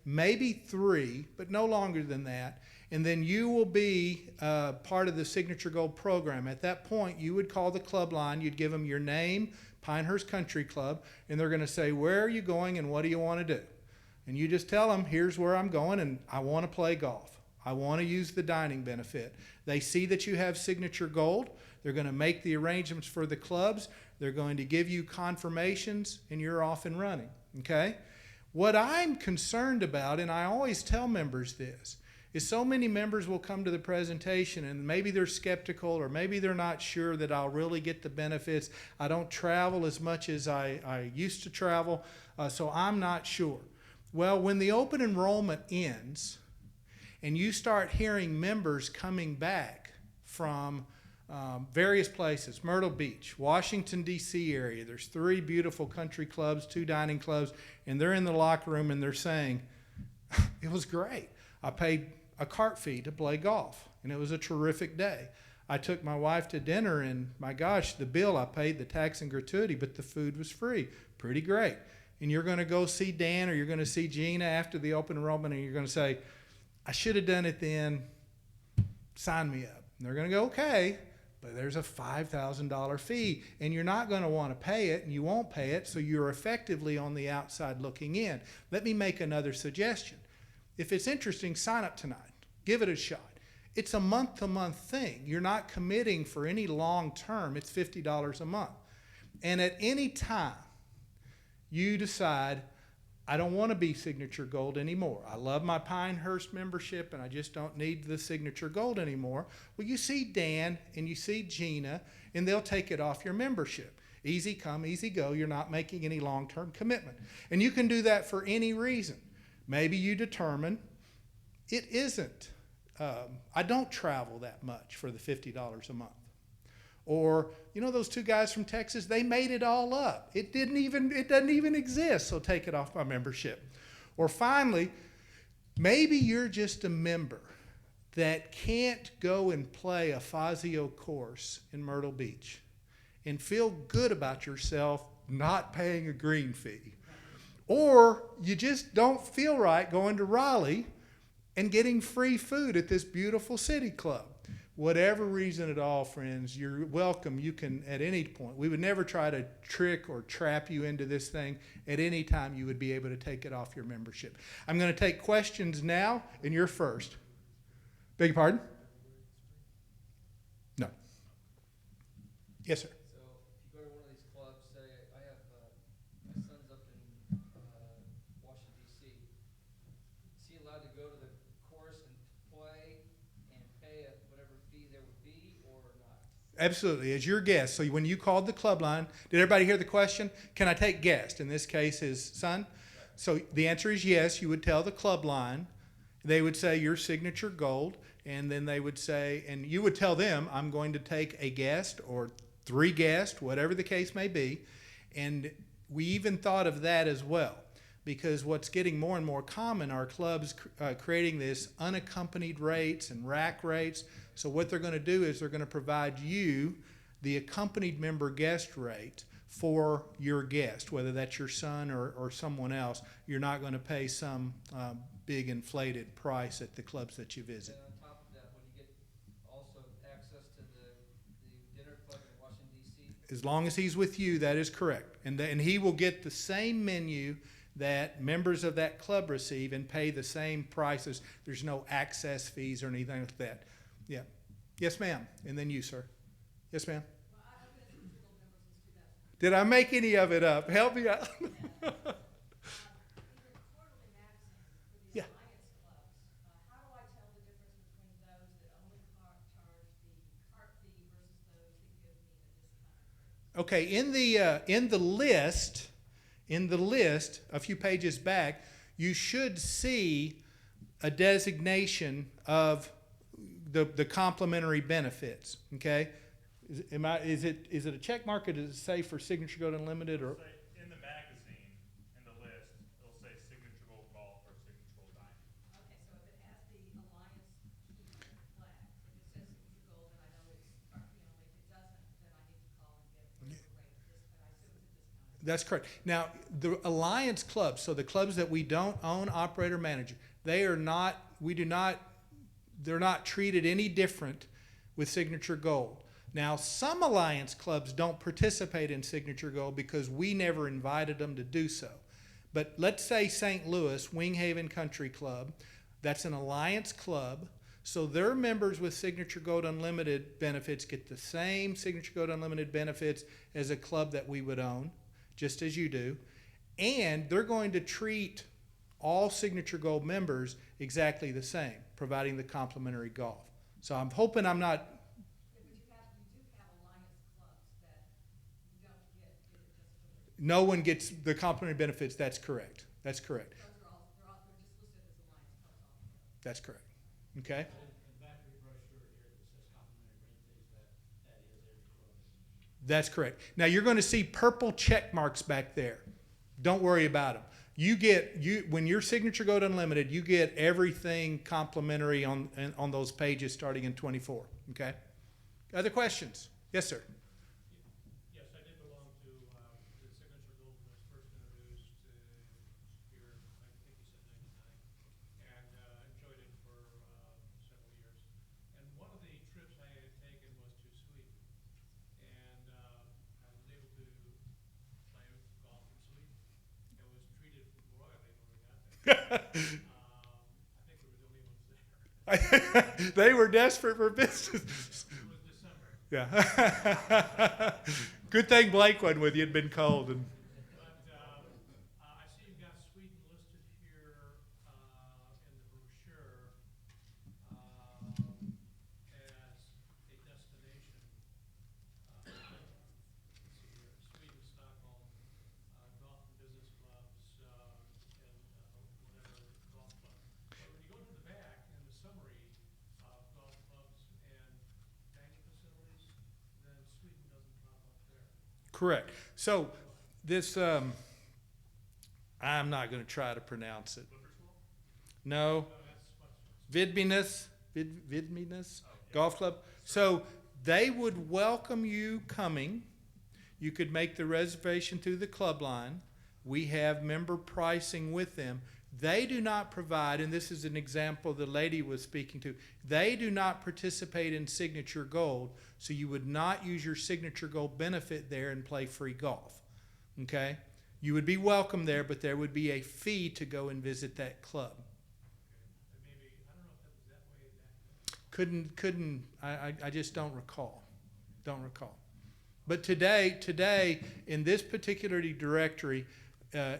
maybe 3, but no longer than that. And then you will be part of the Signature Gold program. At that point, you would call the club line. You'd give them your name, Pinehurst Country Club, and they're going to say, where are you going and what do you want to do? And you just tell them, here's where I'm going, and I want to play golf. I want to use the dining benefit. They see that you have Signature Gold. They're going to make the arrangements for the clubs. They're going to give you confirmations, and you're off and running, okay? What I'm concerned about, and I always tell members this, is so many members will come to the presentation and maybe they're skeptical, or maybe they're not sure that I'll really get the benefits. I don't travel as much as I used to travel, so I'm not sure. Well, when the open enrollment ends and you start hearing members coming back from various places, Myrtle Beach, Washington, D.C. area, there's 3 beautiful country clubs, 2 dining clubs, and they're in the locker room and they're saying, it was great. I paid a cart fee to play golf, and it was a terrific day. I took my wife to dinner, and my gosh, the bill, I paid the tax and gratuity, but the food was free. Pretty great. And you're going to go see Dan, or you're going to see Gina after the open enrollment, and you're going to say, I should have done it then. Sign me up. And they're going to go, okay, but there's a $5,000 fee, and you're not going to want to pay it, and you won't pay it, so you're effectively on the outside looking in. Let me make another suggestion. If it's interesting, sign up tonight. Give it a shot. It's a month-to-month thing. You're not committing for any long term. It's $50 a month. And at any time you decide, I don't want to be Signature Gold anymore. I love my Pinehurst membership, and I just don't need the Signature Gold anymore. Well, you see Dan and you see Gina, and they'll take it off your membership. Easy come, easy go. You're not making any long-term commitment. And you can do that for any reason. Maybe you determine it isn't. I don't travel that much for the $50 a month. Or, you know, those 2 guys from Texas, they made it all up. It doesn't even exist, so take it off my membership. Or finally, maybe you're just a member that can't go and play a Fazio course in Myrtle Beach and feel good about yourself not paying a green fee. Or you just don't feel right going to Raleigh and getting free food at this beautiful city club. Whatever reason at all, friends, you're welcome. You can, at any point. We would never try to trick or trap you into this thing. At any time, you would be able to take it off your membership. I'm going to take questions now, and you're first. Beg your pardon? No. Yes, sir. Absolutely, as your guest. So when you called the club line, did everybody hear the question? Can I take guest? In this case, his son. So the answer is yes. You would tell the club line. They would say your Signature Gold, and then they would say, and you would tell them, I'm going to take a guest or 3 guests, whatever the case may be. And we even thought of that as well, because what's getting more and more common are clubs creating this unaccompanied rates and rack rates. So what they're going to do is they're going to provide you the accompanied member guest rate for your guest, whether that's your son or someone else. You're not going to pay some big inflated price at the clubs that you visit. And on top of that, would you get also access to the dinner club in Washington, D.C.? As long as he's with you, that is correct. And he will get the same menu that members of that club receive and pay the same prices. There's no access fees or anything like that. Yeah. Yes, ma'am. And then you, sir. Yes, ma'am. Well, I've been a Signature Gold member since Did I make any of it up? Help me out. Yeah. Alliance clubs, how do I tell the difference between those that only charge the cart fee versus those that give me a discounted rate? Okay, in the list, a few pages back, you should see a designation of the complimentary benefits. Okay, is it a check mark, or does it say for Signature Gold Unlimited, or? Say in the magazine, in the list, it'll say Signature Gold Golf or Signature Gold Diamond. Okay, so if it has the Alliance key flag, if it says Signature Gold, then I know it's cart fee only. If it doesn't, then I need to call and get whatever rate it is, but I assume it's a discounted. That's correct. Now, the Alliance clubs, so the clubs that we don't own, operate, or manage, they're not treated any different with Signature Gold. Now, some Alliance clubs don't participate in Signature Gold because we never invited them to do so. But let's say St. Louis, Winghaven Country Club, that's an Alliance club. So their members with Signature Gold Unlimited benefits get the same Signature Gold Unlimited benefits as a club that we would own, just as you do. And they're going to treat all Signature Gold members exactly the same, providing the complimentary golf. So I'm hoping I'm not. Yeah, but you do have Alliance clubs that you don't get, is it just for the, No one gets the complimentary benefits. That's correct. That's correct. they're just listed as Alliance clubs altogether? That's correct. Okay? In the back of your brochure here that says complimentary benefits, that is every club. That's correct. Now you're going to see purple check marks back there. Don't worry about them. When you're Signature Gold Unlimited, you get everything complimentary on those pages starting in 24. Okay? Other questions? Yes, sir. Yes, I did belong to, the Signature Gold was first introduced, here, I think you said 99, and, enjoyed it for, several years. And one of the trips I had taken was to Sweden, and, I was able to play golf in Sweden. I was treated royally when we got there. I think we were the only ones there. They were desperate for business. It was December. Yeah. Good thing Blake wasn't with you. It'd been cold. And But I see you've got Sweden listed here in the brochure as a destination. Let's see here, Sweden, Stockholm, golf and business clubs, and whatever golf club. But when you go to the back in the summary of golf clubs and dining facilities, then Sweden doesn't pop up there. correct. So this, I'm not going to try to pronounce it. No. Vidminus Golf Club. So they would welcome you coming. You could make the reservation through the club line. We have member pricing with them. They do not provide, and this is an example the lady was speaking to, they do not participate in Signature Gold, so you would not use your Signature Gold benefit there and play free golf. Okay? You would be welcome there, but there would be a fee to go and visit that club. And maybe, I don't know if that was that way back then. I just don't recall. Don't recall. But today, in this particular directory,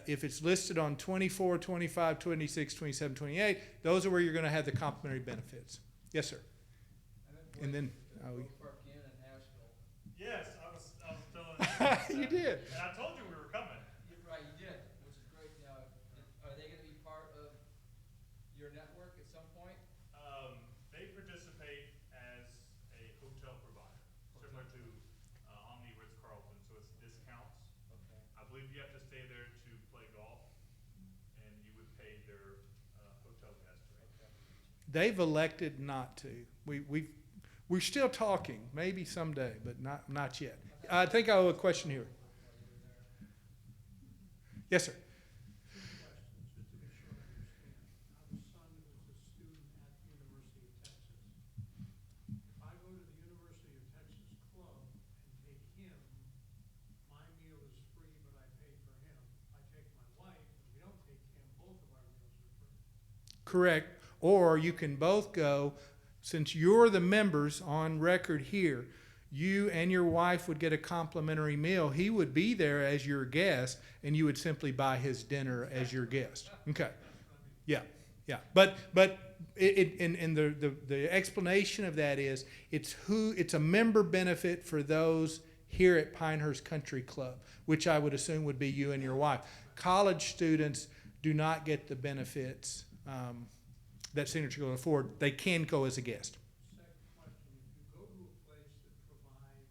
if it's listed on 24, 25, 26, 27, 28, those are where you're going to have the complimentary benefits. Yes, sir. And then, Park Inn in Asheville. Yes, I was telling you did. And I told you we were coming. Right, you did, which is great. Now, are they gonna be part of your network at some point? They participate as a hotel provider, similar to Omni Ritz Carlton, so it's discounts. Okay. I believe you have to stay there to play golf, and you would pay their hotel guest rate. They've elected not to. We're still talking, maybe someday, but not yet. I think I owe a question here. Yes, sir. Two questions, just to make sure I understand. I have a son who's a student at the University of Texas. If I go to the University of Texas club and take him, my meal is free, but I pay for him. I take my wife, and we don't take him, both of our meals are free. Correct. Or you can both go, since you're the members on record here, you and your wife would get a complimentary meal. He would be there as your guest, and you would simply buy his dinner as your guest. Okay. Yeah, yeah. But the explanation of that is it's a member benefit for those here at Pinehurst Country Club, which I would assume would be you and your wife. College students do not get the benefits that Signature can afford. They can go as a guest. Second question, if you go to a place that provides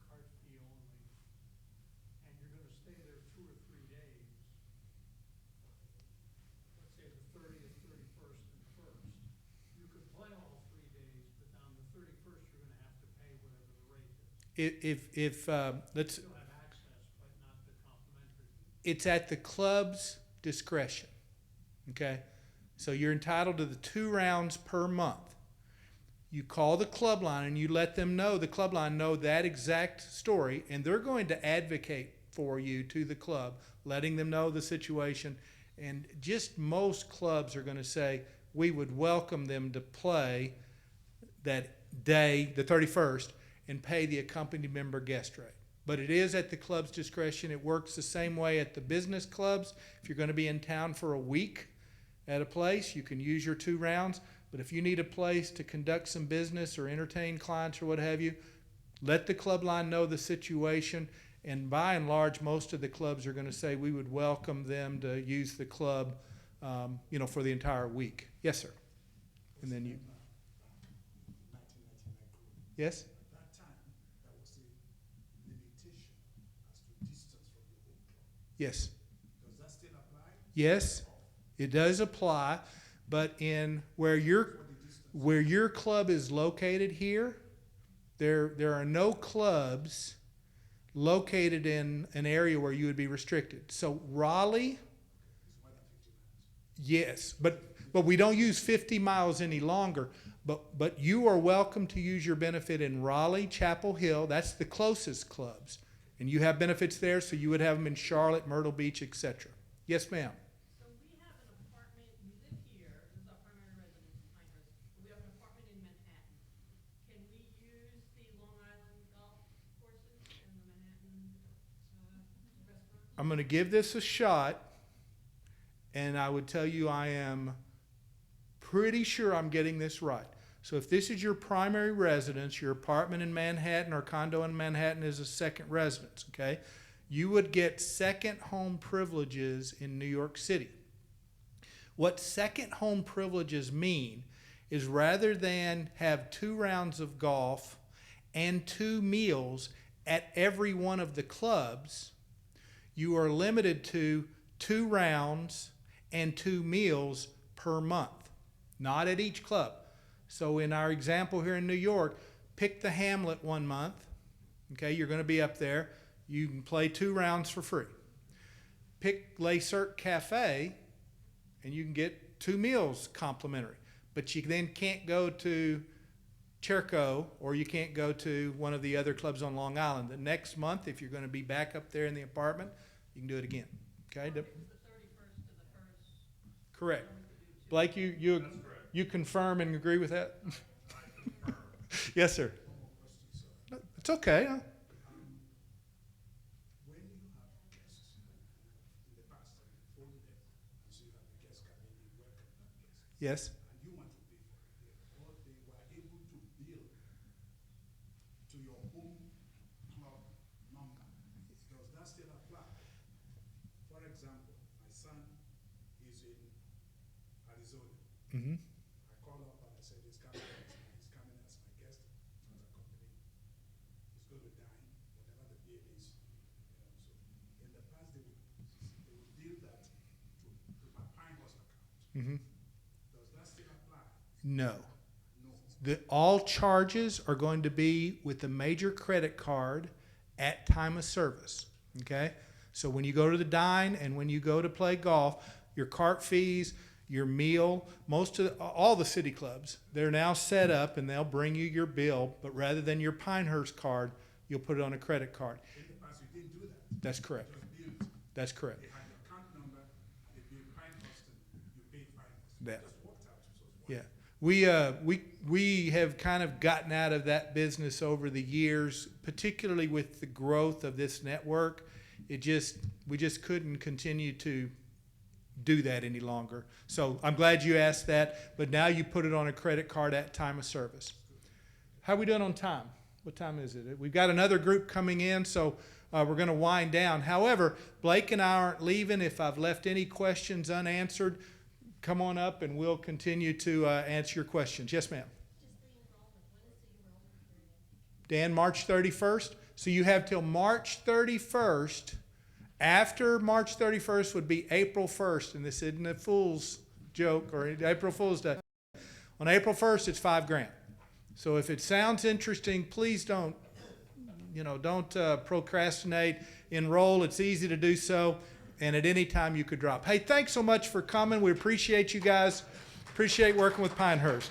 card fee only, and you're gonna stay there 2 or 3 days, let's say the 30th, 31st, and 1st, you could play all 3 days, but on the 31st, you're gonna have to pay whatever the rate is. Let's, You'll have access, but not the complimentary. it's at the club's discretion. Okay? So you're entitled to the 2 rounds per month. You call the club line and you let them know, the club line know that exact story, and they're going to advocate for you to the club, letting them know the situation. And just most clubs are going to say, we would welcome them to play that day, the 31st, and pay the accompanied member guest rate. But it is at the club's discretion. It works the same way at the business clubs. If you're going to be in town for a week at a place, you can use your 2 rounds. But if you need a place to conduct some business or entertain clients or what have you, let the club line know the situation. And by and large, most of the clubs are going to say we would welcome them to use the club, for the entire week. Yes, sir. And then you. Yes? That time, there was a limitation as to distance from your home club. Yes. Does that still apply? Yes, it does apply, but in where your club is located here, there are no clubs located in an area where you would be restricted. So Raleigh, yes, but we don't use 50 miles any longer. But you are welcome to use your benefit in Raleigh, Chapel Hill. That's the closest clubs, and you have benefits there. So you would have them in Charlotte, Myrtle Beach, etc. Yes, ma'am. So we have an apartment, we live here, this is our primary residence in Pinehurst, but we have an apartment in Manhattan. Can we use the Long Island golf courses and the Manhattan, restaurants? I'm going to give this a shot, and I would tell you I am pretty sure I'm getting this right. So if this is your primary residence, your apartment in Manhattan or condo in Manhattan is a second residence, okay? You would get second home privileges in New York City. What second home privileges mean is rather than have 2 rounds of golf and 2 meals at every one of the clubs, you are limited to 2 rounds and 2 meals per month, not at each club. So in our example here in New York, pick the Hamlet one month. Okay, you're going to be up there. You can play 2 rounds for free. Pick Les Cirque Cafe, and you can get 2 meals complimentary. But you then can't go to Cherco, or you can't go to one of the other clubs on Long Island. The next month, if you're going to be back up there in the apartment, you can do it again. Okay? It's the 31st to the 1st. Correct. Blake, you confirm and agree with that? Yes, sir. It's okay. Huh? When you have guests in the past, before the death, and so you have the guest can maybe welcome that guest, Yes. and you want to pay for it, or they were able to bill to your home club number. Does that still apply? For example, my son is in Arizona. Mm-hmm. I call up and I said, he's coming as my guest from the company. He's going to dine, whatever the bill is. So in the past, they would bill that to my Pinehurst account. Mm-hmm. Does that still apply? No. No. All charges are going to be with the major credit card at time of service. Okay? So when you go to the dine and when you go to play golf, your cart fees, your meal, all the city clubs, they're now set up and they'll bring you your bill, but rather than your Pinehurst card, you'll put it on a credit card. In the past, you didn't do that. That's correct. You just billed. That's correct. They had your account number, and they billed Pinehurst, and you paid Pinehurst. That- It just worked out. So it's Yeah. We have kind of gotten out of that business over the years, particularly with the growth of this network. We just couldn't continue to do that any longer. So I'm glad you asked that, but now you put it on a credit card at time of service. How are we doing on time? What time is it? We've got another group coming in, so we're going to wind down. However, Blake and I aren't leaving. If I've left any questions unanswered, come on up and we'll continue to answer your questions. Yes, ma'am. Dan, March 31st. So you have till March 31st. After March 31st would be April 1st, and this isn't a fool's joke or April Fool's Day. On April 1st, it's $5,000. So if it sounds interesting, please don't procrastinate. Enroll. It's easy to do so, and at any time you could drop. Hey, thanks so much for coming. We appreciate you guys. Appreciate working with Pinehurst.